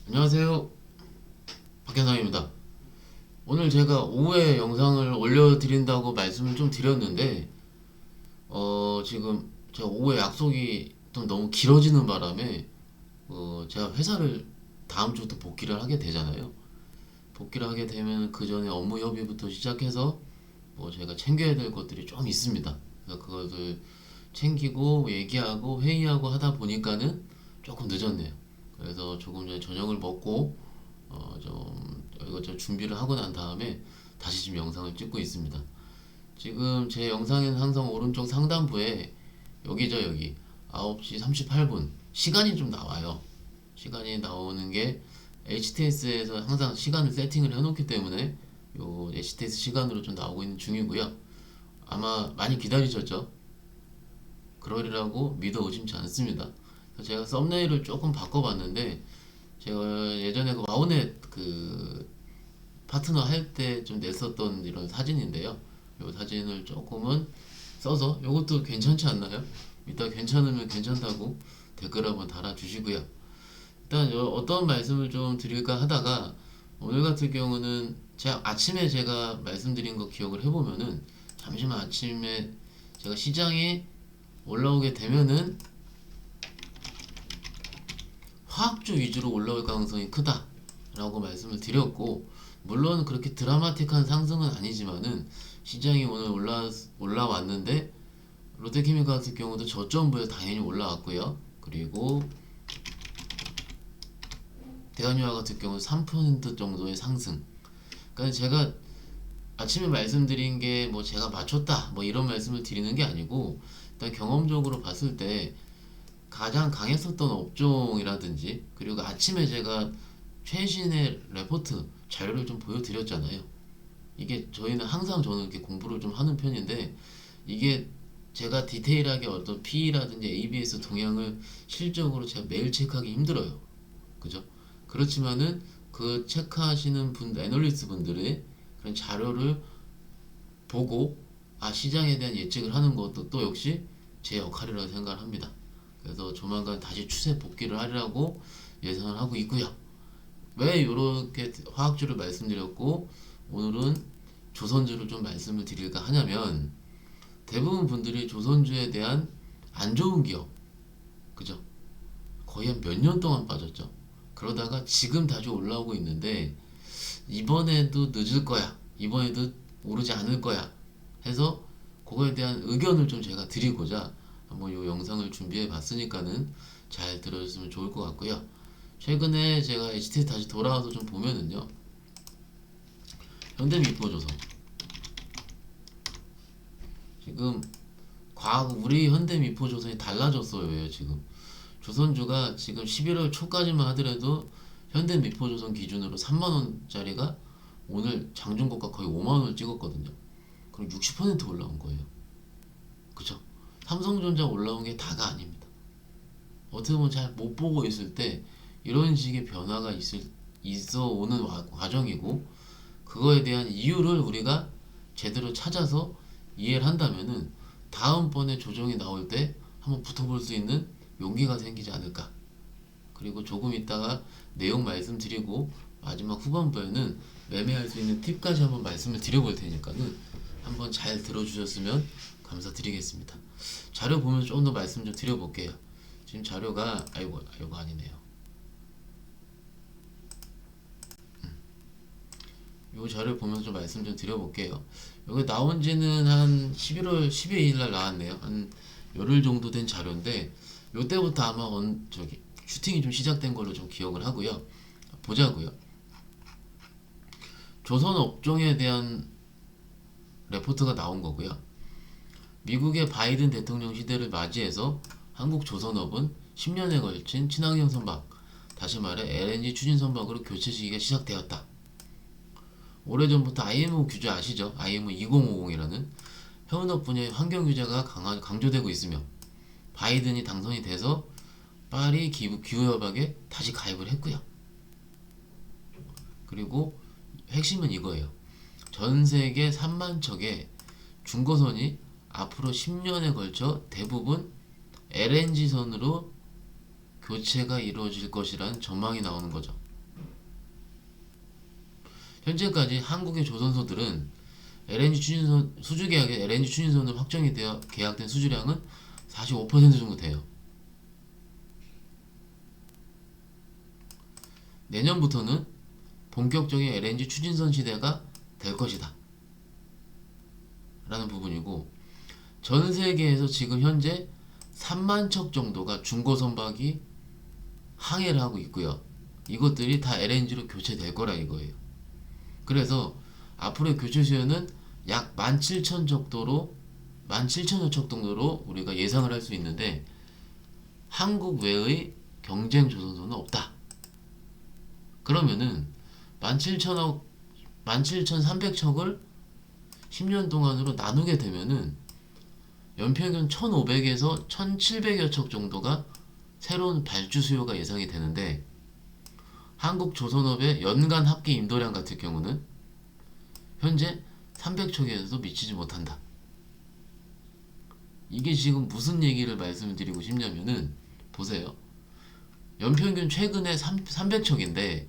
안녕하세요. 박현상입니다. 오늘 제가 오후에 영상을 올려드린다고 말씀을 좀 드렸는데, 지금 제가 오후에 약속이 좀 너무 길어지는 바람에, 제가 회사를 다음 주부터 복귀를 하게 되잖아요. 복귀를 하게 되면 그 전에 업무 협의부터 시작해서, 제가 챙겨야 될 것들이 좀 있습니다. 그래서 그것을 챙기고 얘기하고 회의하고 하다 보니까는 조금 늦었네요. 그래서 조금 전에 저녁을 먹고 좀 이것저것 준비를 하고 난 다음에 다시 지금 영상을 찍고 있습니다. 지금 제 영상에는 항상 오른쪽 상단부에 여기죠, 여기 9시 38분 시간이 좀 나와요. 시간이 나오는 게 HTS에서 항상 시간을 세팅을 해놓기 때문에 요 HTS 시간으로 좀 나오고 있는 중이고요. 아마 많이 기다리셨죠? 그러리라고 믿어 의심치 않습니다. 그래서 제가 썸네일을 조금 바꿔봤는데 제가 예전에 그 와우넷 그 파트너 할 때 좀 냈었던 이런 사진인데요. 이 사진을 조금은 써서 이것도 괜찮지 않나요? 이따 괜찮으면 괜찮다고 댓글 한번 달아주시고요. 일단 어떤 말씀을 좀 드릴까 하다가 오늘 같은 경우는 제가 아침에 제가 말씀드린 거 기억을 해보면은 잠시만 아침에 제가 시장에 올라오게 되면은 화학주 위주로 올라올 가능성이 크다라고 말씀을 드렸고, 물론 그렇게 드라마틱한 상승은 아니지만은 시장이 오늘 올라왔는데 롯데케미칼 같은 경우도 저점부에 당연히 올라왔고요. 그리고 대한유화 같은 경우 3% 정도의 상승. 그러니까 제가 아침에 말씀드린 게 뭐 제가 맞췄다 뭐 이런 말씀을 드리는 게 아니고, 일단 경험적으로 봤을 때 가장 강했었던 업종이라든지, 그리고 아침에 제가 최신의 레포트 자료를 좀 보여드렸잖아요. 이게 저희는 항상 저는 이렇게 공부를 좀 하는 편인데, 이게 제가 디테일하게 어떤 PE라든지 ABS 동향을 실적으로 제가 매일 체크하기 힘들어요. 그죠? 그렇지만은 그 체크하시는 애널리스트 분들의 그런 자료를 보고 시장에 대한 예측을 하는 것도 또 역시 제 역할이라고 생각을 합니다. 그래서 조만간 다시 추세 복귀를 하려고 예상을 하고 있고요. 왜 이렇게 화학주를 말씀드렸고 오늘은 조선주를 좀 말씀을 드릴까 하냐면, 대부분 분들이 조선주에 대한 안 좋은 기업, 그죠? 거의 한 몇 년 동안 빠졌죠. 그러다가 지금 다시 올라오고 있는데 이번에도 늦을 거야, 이번에도 오르지 않을 거야 해서 그거에 대한 의견을 좀 제가 드리고자 한번 이 영상을 준비해 봤으니까는 잘 들어주시면 좋을 것 같고요. 최근에 제가 HT 다시 돌아와서 좀 보면은요, 현대미포조선 지금 우리 현대미포조선이 달라졌어요. 지금 조선주가 지금 11월 초까지만 하더라도 현대미포조선 기준으로 3만원짜리가 오늘 장중고가 거의 5만원을 찍었거든요. 그럼 60% 올라온 거예요. 그쵸? 삼성전자 올라온 게 다가 아닙니다. 어떻게 보면 잘 못 보고 있을 때 이런 식의 변화가 있어 오는 과정이고, 그거에 대한 이유를 우리가 제대로 찾아서 이해를 한다면은 다음번에 조정이 나올 때 한번 붙어볼 수 있는 용기가 생기지 않을까. 그리고 조금 있다가 내용 말씀드리고 마지막 후반부에는 매매할 수 있는 팁까지 한번 말씀을 드려볼 테니까는 한번 잘 들어주셨으면 감사드리겠습니다. 자료 보면 조금 더 말씀 좀 드려볼게요. 지금 자료가 아이고 아니네요. 요 자료 보면서 좀 말씀 좀 드려볼게요. 여기 나온 지는 한 11월 12일 날 나왔네요. 한 열흘 정도 된 자료인데, 요때부터 아마 슈팅이 좀 시작된 걸로 좀 기억을 하고요. 보자고요. 조선 업종에 대한 레포트가 나온 거고요. 미국의 바이든 대통령 시대를 맞이해서 한국 조선업은 10년에 걸친 친환경 선박, 다시 말해 LNG 추진 선박으로 교체 시기가 시작되었다. 오래전부터 IMO 규제 아시죠? IMO 2050이라는 해운업 분야의 환경 규제가 강조되고 있으며, 바이든이 당선이 돼서 파리 기후협약에 다시 가입을 했고요. 그리고 핵심은 이거예요. 전 세계 3만 척의 중고선이 앞으로 10년에 걸쳐 대부분 LNG선으로 교체가 이루어질 것이라는 전망이 나오는 거죠. 현재까지 한국의 조선소들은 LNG 추진선 수주 계약에 LNG 추진선으로 확정이 되어 계약된 수주량은 45% 정도 돼요. 내년부터는 본격적인 LNG 추진선 시대가 될 것이다 라는 부분이고, 전 세계에서 지금 현재 3만 척 정도가 중고 선박이 항해를 하고 있고요. 이것들이 다 LNG로 교체될 거라 이거예요. 그래서 앞으로의 교체 수요는 약 17,000척 정도로 우리가 예상을 할 수 있는데, 한국 외의 경쟁 조선소는 없다. 그러면은 17,300척을 10년 동안으로 나누게 되면은 연평균 1,500에서 1,700여 척 정도가 새로운 발주 수요가 예상이 되는데, 한국 조선업의 연간 합계 인도량 같은 경우는 현재 300척에서도 미치지 못한다. 이게 지금 무슨 얘기를 말씀드리고 싶냐면은, 보세요. 연평균 최근에 300척인데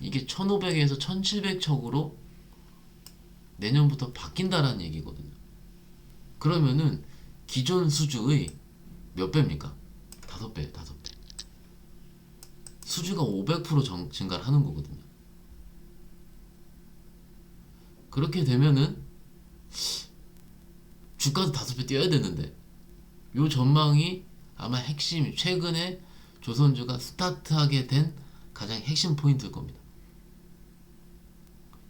이게 1,500에서 1,700척으로 내년부터 바뀐다라는 얘기거든요. 그러면은 기존 수주의 몇 배입니까? 5배. 수주가 500% 증가를 하는 거거든요. 그렇게 되면은 주가도 5배 뛰어야 되는데, 요 전망이 아마 핵심, 최근에 조선주가 스타트하게 된 가장 핵심 포인트일 겁니다.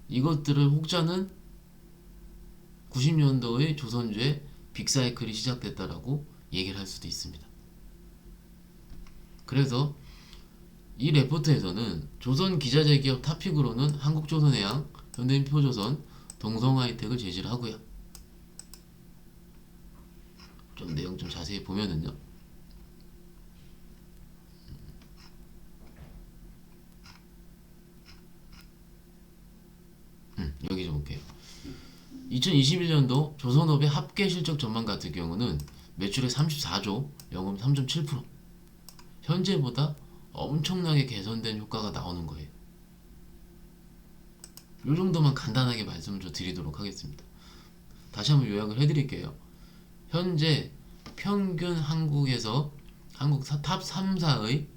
이것들을 혹자는 90년도의 조선주의 빅사이클이 시작됐다라고 얘기를 할 수도 있습니다. 그래서 이 레포트에서는 조선 기자재 기업 탑픽으로는 한국조선해양, 현대미포조선, 동성하이텍을 제시를 하고요. 좀 내용 좀 자세히 보면은요. 여기 좀 볼게요. 2021년도 조선업의 합계 실적 전망 같은 경우는 매출액 34조, 영업 3.7%. 현재보다 엄청나게 개선된 효과가 나오는 거예요. 이 정도만 간단하게 말씀을 좀 드리도록 하겠습니다. 다시 한번 요약을 해드릴게요. 현재 평균 한국에서 한국 탑 3사의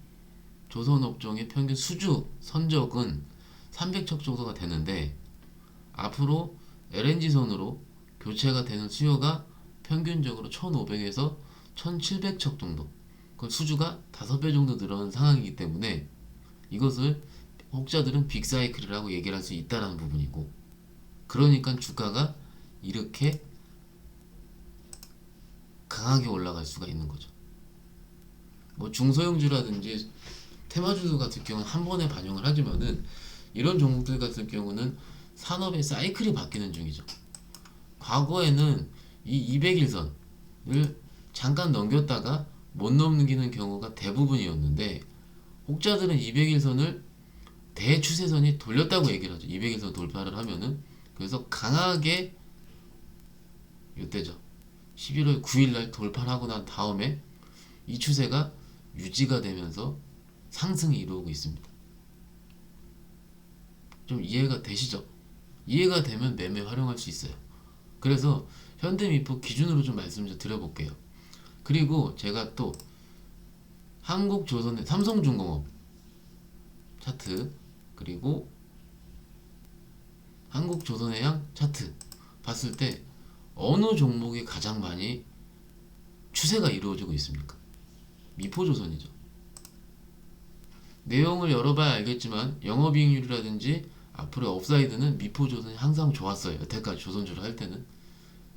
조선업종의 평균 수주 선적은 300척 정도가 되는데, 앞으로 LNG선으로 교체가 되는 수요가 평균적으로 1,500에서 1,700척 정도, 그 수주가 5배 정도 늘어난 상황이기 때문에 이것을 혹자들은 빅사이클이라고 얘기를 할 수 있다는 부분이고, 그러니까 주가가 이렇게 강하게 올라갈 수가 있는 거죠. 뭐 중소형주라든지 테마주도 같은 경우는 한 번에 반영을 하지만은, 이런 종목들 같은 경우는 산업의 사이클이 바뀌는 중이죠. 과거에는 이 200일선을 잠깐 넘겼다가 못 넘기는 경우가 대부분이었는데, 혹자들은 200일선을 대추세선이 돌렸다고 얘기를 하죠. 200일선 돌파를 하면은. 그래서 강하게 이때죠. 11월 9일날 돌파를 하고 난 다음에 이 추세가 유지가 되면서 상승이 이루어지고 있습니다. 좀 이해가 되시죠? 이해가 되면 매매 활용할 수 있어요. 그래서 현대미포 기준으로 좀 말씀 좀 드려볼게요. 그리고 제가 또 한국조선의 삼성중공업 차트, 그리고 한국조선해양 차트 봤을 때 어느 종목이 가장 많이 추세가 이루어지고 있습니까? 미포조선이죠. 내용을 열어봐야 알겠지만 영업이익률이라든지 앞으로의 업사이드는 미포조선이 항상 좋았어요. 여태까지 조선주를 할 때는.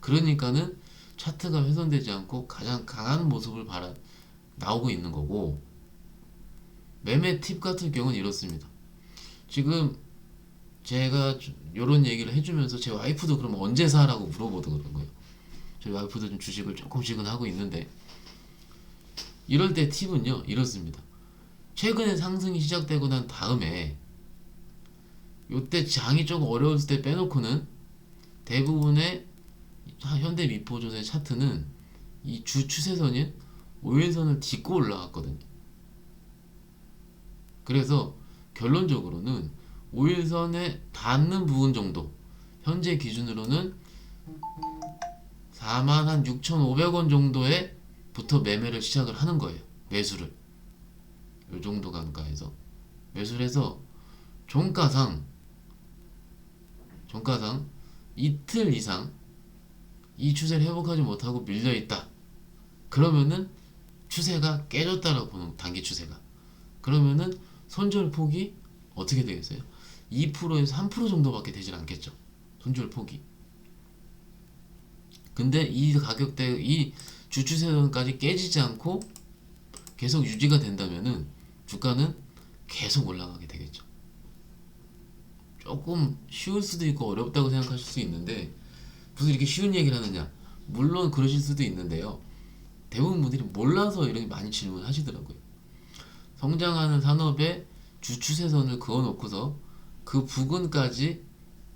그러니까는 차트가 훼손되지 않고 가장 강한 모습을 나오고 있는 거고, 매매 팁 같은 경우는 이렇습니다. 지금 제가 이런 얘기를 해주면서 제 와이프도 그럼 언제 사라고 물어보더라고요. 거예요. 저희 와이프도 좀 주식을 조금씩은 하고 있는데, 이럴 때 팁은요 이렇습니다. 최근에 상승이 시작되고 난 다음에 요때 장이 조금 어려웠을 때 빼놓고는 대부분의 현대미포조선의 차트는 이 주 추세선인 5일선을 딛고 올라갔거든요. 그래서 결론적으로는 5일선에 닿는 부분 정도, 현재 기준으로는 46,500원 정도에 부터 매매를 시작을 하는 거예요. 매수를 요 정도 단가에서 매수를 해서 종가상 이틀 이상 이 추세를 회복하지 못하고 밀려있다. 그러면은 추세가 깨졌다라고 보는, 단기 추세가. 그러면은 손절 폭이 어떻게 되겠어요? 2%에서 3% 정도밖에 되질 않겠죠. 손절 폭이. 근데 이 가격대, 이 주추세선까지 깨지지 않고 계속 유지가 된다면은 주가는 계속 올라가게 되겠죠. 조금 쉬울 수도 있고 어렵다고 생각하실 수 있는데, 무슨 이렇게 쉬운 얘기를 하느냐? 물론 그러실 수도 있는데요. 대부분 분들이 몰라서 이렇게 많이 질문하시더라고요. 성장하는 산업에 주추세선을 그어놓고서 그 부근까지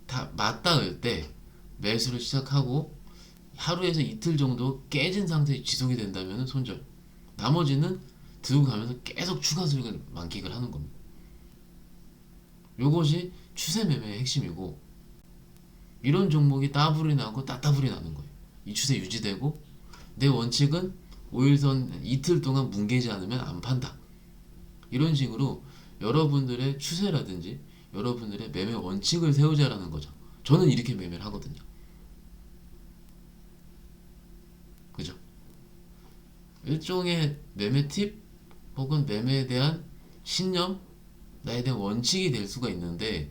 다 맞닿을 때 매수를 시작하고 하루에서 이틀 정도 깨진 상태에 지속이 된다면 손절. 나머지는 들고 가면서 계속 추가 수익을 만끽을 하는 겁니다. 요것이 추세 매매의 핵심이고, 이런 종목이 따블이 나고 따따블이 나는 거예요. 이 추세 유지되고 내 원칙은 5일선 이틀 동안 뭉개지 않으면 안 판다. 이런 식으로 여러분들의 추세라든지 여러분들의 매매 원칙을 세우자라는 거죠. 저는 이렇게 매매를 하거든요. 그죠? 일종의 매매 팁 혹은 매매에 대한 신념, 나에 대한 원칙이 될 수가 있는데,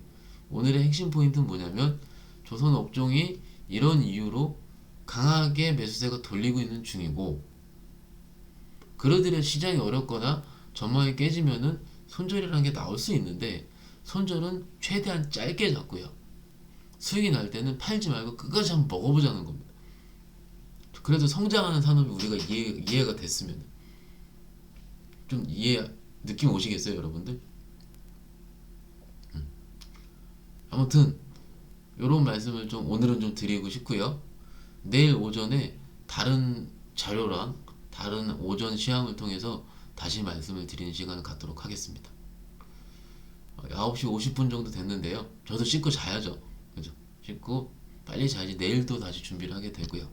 오늘의 핵심 포인트는 뭐냐면 조선 업종이 이런 이유로 강하게 매수세가 돌리고 있는 중이고, 그러더라도 시장이 어렵거나 전망이 깨지면은 손절이라는 게 나올 수 있는데, 손절은 최대한 짧게 잡고요. 수익이 날 때는 팔지 말고 끝까지 한번 먹어보자는 겁니다. 그래도 성장하는 산업이 우리가 이해가 됐으면, 좀 느낌 오시겠어요, 여러분들? 아무튼 이런 말씀을 좀 오늘은 좀 드리고 싶고요. 내일 오전에 다른 자료랑 다른 오전 시황을 통해서 다시 말씀을 드리는 시간을 갖도록 하겠습니다. 9시 50분 정도 됐는데요. 저도 씻고 자야죠. 그죠? 씻고 빨리 자야지 내일도 다시 준비를 하게 되고요.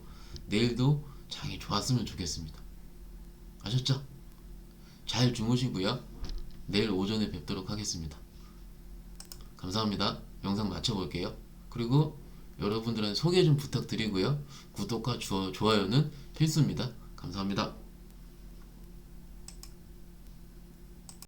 내일도 장이 좋았으면 좋겠습니다. 아셨죠? 잘 주무시고요. 내일 오전에 뵙도록 하겠습니다. 감사합니다. 영상 마쳐볼게요. 그리고 여러분들한테 소개 좀 부탁드리고요. 구독과 좋아요는 필수입니다. 감사합니다.